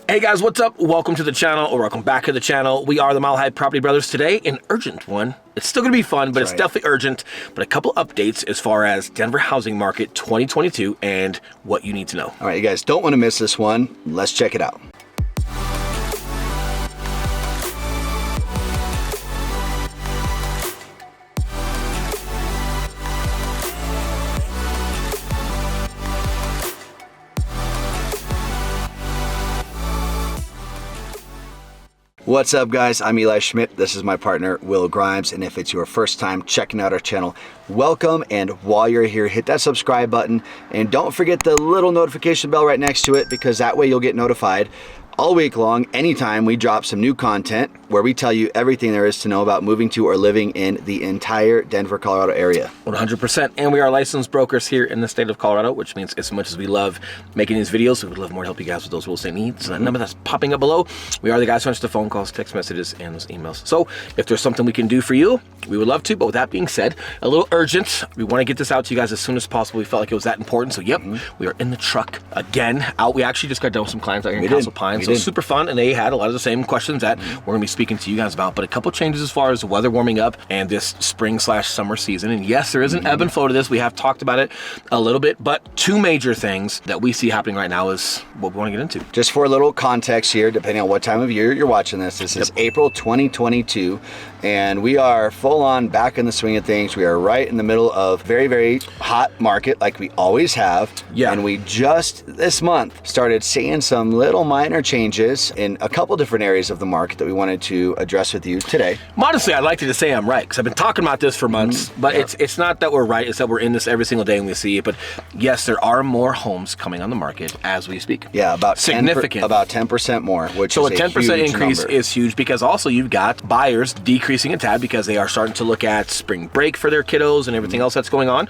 Hey guys, what's up? Welcome to the channel, or welcome back to the channel. We are the Mile High Property Brothers. Today, an urgent one. It's still gonna be fun, but it's definitely urgent. But a couple updates as far as Denver housing market 2022 and what you need to know. All right, you guys don't want to miss this one. Let's check it out. What's up, guys? I'm Eli Schmidt. This is my partner, Will Grimes. And if it's your first time checking out our channel, welcome. And while you're here, hit that subscribe button. And don't forget the little notification bell right next to it, because that way you'll get notified all week long, anytime we drop some new content where we tell you everything there is to know about moving to or living in the entire Denver, Colorado area. 100%. And we are licensed brokers here in the state of Colorado, which means as much as we love making these videos, we would love more to help you guys with those real estate needs. So that number that's popping up below, we are the guys who answer the phone calls, text messages, and those emails. So if there's something we can do for you, we would love to. But with that being said, a little urgent. We want to get this out to you guys as soon as possible. We felt like it was that important. So yep, we are in the truck again out. We actually just got done with some clients out here in Castle Pines. So super fun, and they had a lot of the same questions that we're gonna be speaking to you guys about, but a couple changes as far as the weather warming up and this spring/summer season. And yes, there is an ebb and flow to this. We have talked about it a little bit, but two major things that we see happening right now is what we want to get into. Just for a little context here, depending on what time of year you're watching this, this is April 2022, and we are full on back in the swing of things. We are right in the middle of very, very hot market like we always have. Yeah. And we just this month started seeing some little minor changes in a couple different areas of the market that we wanted to address with you today. Modestly, I'd like to say I'm right, because I've been talking about this for months, but it's not that we're right, it's that we're in this every single day and we see it. But yes, there are more homes coming on the market as we speak. Yeah, about significant. About 10% more, which so is a 10% increase number. Is huge, because also you've got buyers decreasing a tad because they are starting to look at spring break for their kiddos and everything else that's going on.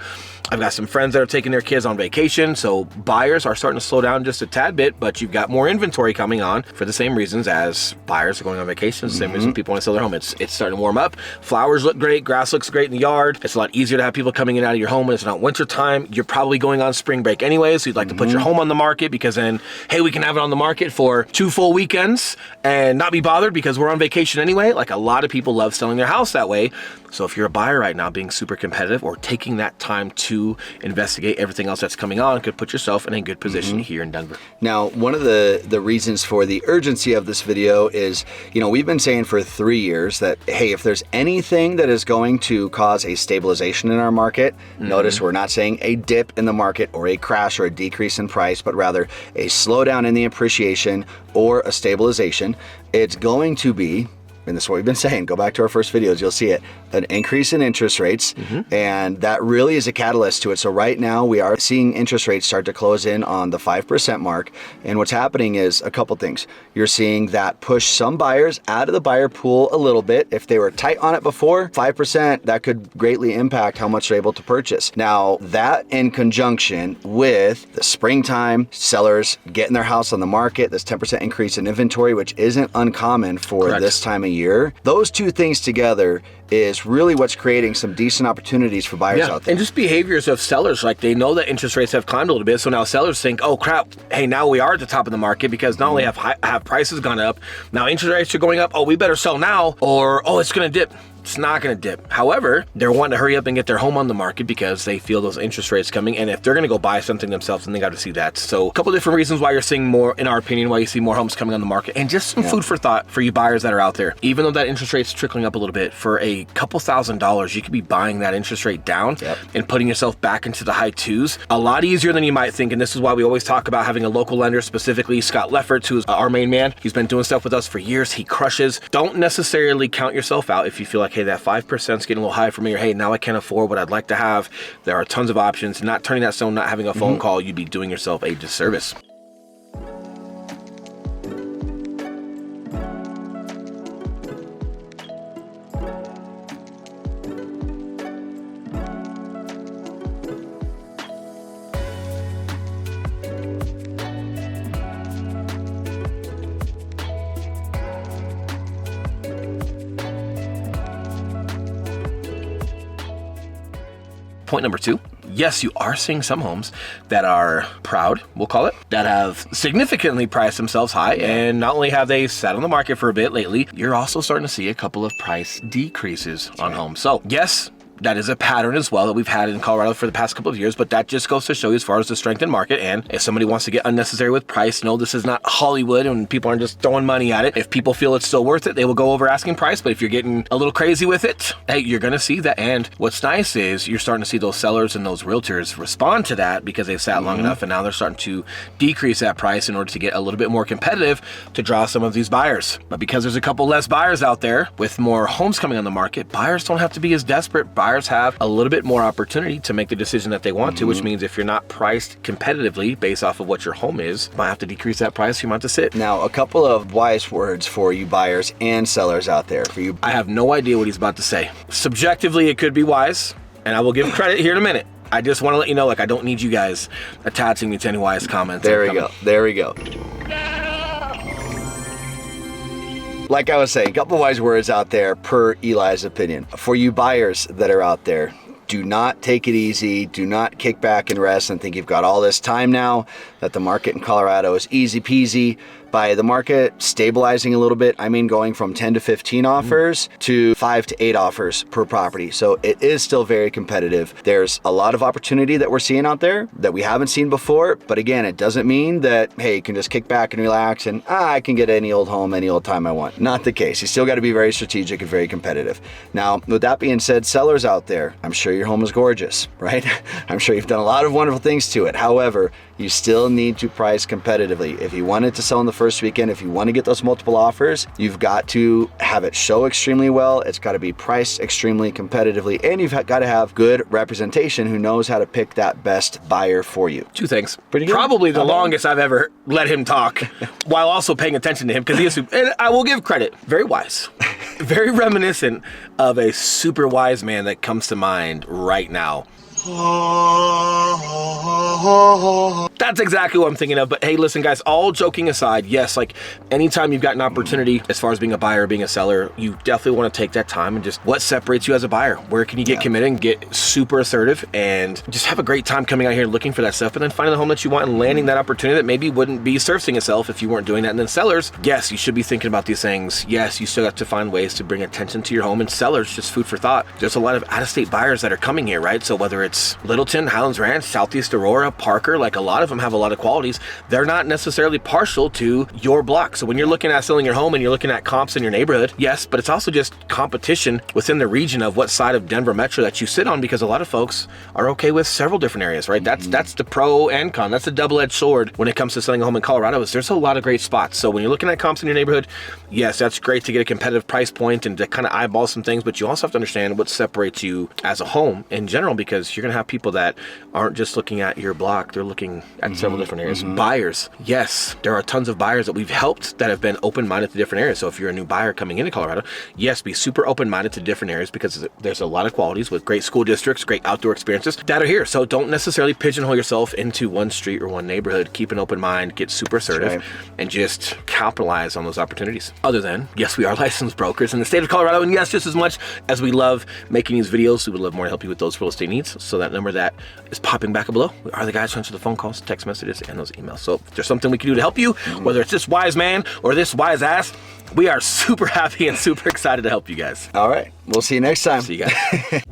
I've got some friends that are taking their kids on vacation, so buyers are starting to slow down just a tad bit, but you've got more inventory coming on for the same reasons as buyers are going on vacation, the same reason people want to sell their home. It's starting to warm up. Flowers look great, grass looks great in the yard. It's a lot easier to have people coming in and out of your home when it's not winter time. You're probably going on spring break anyway, so you'd like to put your home on the market, because then, hey, we can have it on the market for 2 full weekends and not be bothered because we're on vacation anyway. Like, a lot of people love selling their house that way. So if you're a buyer right now, being super competitive or taking that time to investigate everything else that's coming on could put yourself in a good position here in Denver. Now, one of the reasons for the urgency of this video is, you know, we've been saying for 3 years that, hey, if there's anything that is going to cause a stabilization in our market, notice we're not saying a dip in the market or a crash or a decrease in price, but rather a slowdown in the appreciation or a stabilization, it's going to be, and this is what we've been saying, go back to our first videos, you'll see it, an increase in interest rates, and that really is a catalyst to it. So right now we are seeing interest rates start to close in on the 5% mark, and what's happening is a couple things. You're seeing that push some buyers out of the buyer pool a little bit. If they were tight on it before, 5%, that could greatly impact how much they're able to purchase. Now, that in conjunction with the springtime, sellers getting their house on the market, this 10% increase in inventory, which isn't uncommon for this time of year, those two things together is really what's creating some decent opportunities for buyers out there. And just behaviors of sellers, like they know that interest rates have climbed a little bit, so now sellers think, oh crap, hey, now we are at the top of the market, because not only have prices gone up, now interest rates are going up, oh, we better sell now, or oh, it's gonna dip. It's not going to dip. However, they're wanting to hurry up and get their home on the market because they feel those interest rates coming. And if they're going to go buy something themselves, then they got to see that. So a couple different reasons why you're seeing more, in our opinion, why you see more homes coming on the market. And just some food for thought for you buyers that are out there. Even though that interest rate's trickling up a little bit, for a couple $1,000s, you could be buying that interest rate down and putting yourself back into the high 2s. A lot easier than you might think. And this is why we always talk about having a local lender, specifically Scott Lefferts, who's our main man. He's been doing stuff with us for years. He crushes. Don't necessarily count yourself out if you feel like, hey, that 5% getting a little high for me, or hey, now I can't afford what I'd like to have. There are tons of options. Not turning that stone, not having a phone call, you'd be doing yourself a disservice. Point number 2, yes, you are seeing some homes that are proud, we'll call it, that have significantly priced themselves high. And not only have they sat on the market for a bit lately, you're also starting to see a couple of price decreases on homes. So yes, that is a pattern as well that we've had in Colorado for the past couple of years, but that just goes to show you as far as the strength in market. And if somebody wants to get unnecessary with price, no, this is not Hollywood and people aren't just throwing money at it. If people feel it's still worth it, they will go over asking price. But if you're getting a little crazy with it, hey, you're going to see that. And what's nice is you're starting to see those sellers and those realtors respond to that because they've sat long enough, and now they're starting to decrease that price in order to get a little bit more competitive to draw some of these buyers. But because there's a couple less buyers out there with more homes coming on the market, buyers don't have to be as desperate. Buyers have a little bit more opportunity to make the decision that they want to, which means if you're not priced competitively based off of what your home is, you might have to decrease that price, you might have to sit. Now, a couple of wise words for you buyers and sellers out there. For you, I have no idea what he's about to say. Subjectively, it could be wise, and I will give credit here in a minute. I just want to let you know, like, I don't need you guys attaching me to any wise comments. There we go. Like I was saying, a couple wise words out there per Eli's opinion. For you buyers that are out there, do not take it easy. Do not kick back and rest and think you've got all this time now, that the market in Colorado is easy peasy. By the market stabilizing a little bit, I mean going from 10 to 15 offers to 5 to 8 offers per property. So it is still very competitive. There's a lot of opportunity that we're seeing out there that we haven't seen before. But again, it doesn't mean that, hey, you can just kick back and relax and I can get any old home any old time I want. Not the case. You still got to be very strategic and very competitive. Now, with that being said, sellers out there, I'm sure your home is gorgeous, right? I'm sure you've done a lot of wonderful things to it. However, you still need to price competitively. If you want it to sell in the first weekend, if you want to get those multiple offers, you've got to have it show extremely well. It's got to be priced extremely competitively, and you've got to have good representation who knows how to pick that best buyer for you. 2 things. Pretty good. Probably the longest I've ever let him talk while also paying attention to him, because he is, and I will give credit, very wise. Very reminiscent of a super wise man that comes to mind right now. That's exactly what I'm thinking of. But hey, listen, guys, all joking aside, yes, like anytime you've got an opportunity as far as being a buyer or being a seller, you definitely want to take that time and just what separates you as a buyer? Where can you get committed and get super assertive and just have a great time coming out here looking for that stuff, and then finding the home that you want and landing that opportunity that maybe wouldn't be surfacing itself if you weren't doing that. And then sellers, yes, you should be thinking about these things. Yes, you still have to find ways to bring attention to your home. And sellers, just food for thought. There's a lot of out-of-state buyers that are coming here, right? So whether it's Littleton, Highlands Ranch, Southeast Aurora, Parker, like a lot of them have a lot of qualities. They're not necessarily partial to your block. So when you're looking at selling your home and you're looking at comps in your neighborhood, yes, but it's also just competition within the region of what side of Denver Metro that you sit on, because a lot of folks are okay with several different areas, right? That's the pro and con. That's a double-edged sword when it comes to selling a home in Colorado. Is there's a lot of great spots. So when you're looking at comps in your neighborhood, yes, that's great to get a competitive price point and to kind of eyeball some things, but you also have to understand what separates you as a home in general, because you're going to have people that aren't just looking at your block, they're looking at several different areas. Buyers, yes, there are tons of buyers that we've helped that have been open-minded to different areas. So if you're a new buyer coming into Colorado, yes, be super open-minded to different areas, because there's a lot of qualities with great school districts, great outdoor experiences that are here. So don't necessarily pigeonhole yourself into one street or one neighborhood. Keep an open mind, get super assertive, and just capitalize on those opportunities. Other than, yes, we are licensed brokers in the state of Colorado, and yes, just as much as we love making these videos, we would love more to help you with those real estate needs. So that number that is popping back below, we are the guys who answer the phone calls, text messages, and those emails. So if there's something we can do to help you, whether it's this wise man or this wise ass, we are super happy and super excited to help you guys. All right, we'll see you next time. See you guys.